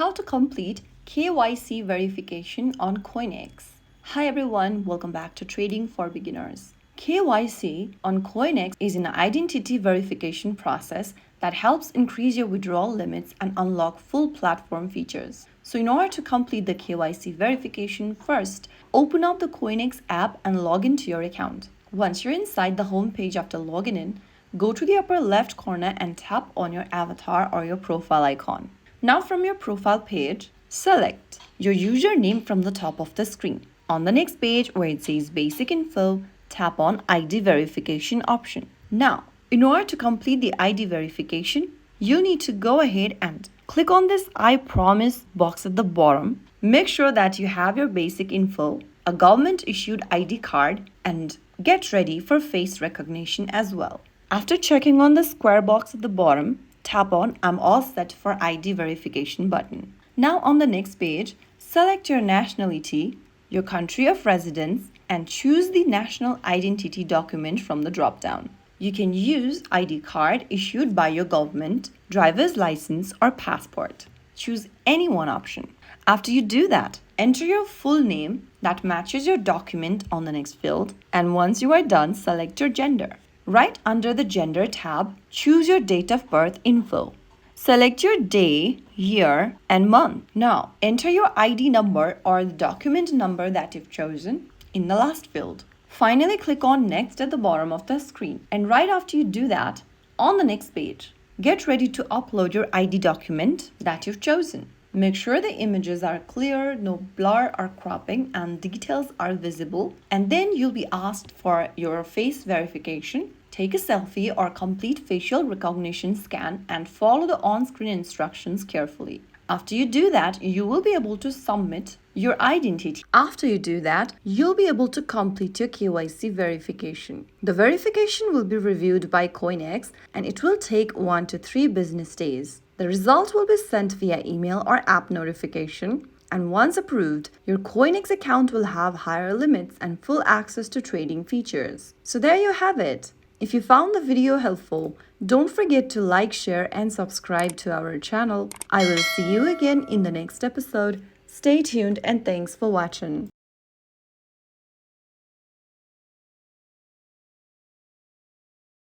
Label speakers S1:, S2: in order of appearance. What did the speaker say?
S1: how to complete KYC verification on CoinEx. Hi everyone, welcome back to Trading for Beginners. KYC on CoinEx is an identity verification process that helps increase your withdrawal limits and unlock full platform features. So in order to complete the KYC verification, first, open up the CoinEx app and log into your account. Once you're inside the home page after logging in, go to the upper left corner and tap on your avatar or your profile icon. Now from your profile page, select your username from the top of the screen. On the next page where it says basic info, tap on ID verification option. Now, in order to complete the ID verification, you need to go ahead and click on this I promise box at the bottom. Make sure that you have your basic info, a government issued ID card, and get ready for face recognition as well. After checking on the square box at the bottom, tap on I'm all set for ID verification button. Now on the next page, select your nationality, your country of residence, and choose the national identity document from the drop-down. You can use ID card issued by your government, driver's license, or passport. Choose any one option. After you do that, enter your full name that matches your document on the next field, and once you are done, select your gender. Right under the Gender tab, choose your date of birth info. Select your day, year, and month. Now, enter your ID number or the document number that you've chosen in the last field. Finally, click on Next at the bottom of the screen. And right after you do that, on the next page, get ready to upload your ID document that you've chosen. Make sure the images are clear, no blur or cropping, and details are visible. And then you'll be asked for your face verification. Take a selfie or complete facial recognition scan and follow the on-screen instructions carefully. After you do that, you will be able to submit your identity. After you do that, you'll be able to complete your KYC verification. The verification will be reviewed by CoinEx and it will take 1 to 3 business days. The result will be sent via email or app notification, and once approved, your CoinEx account will have higher limits and full access to trading features. So there you have it. If you found the video helpful, don't forget to like, share, and subscribe to our channel. I will see you again in the next episode. Stay tuned and thanks for watching.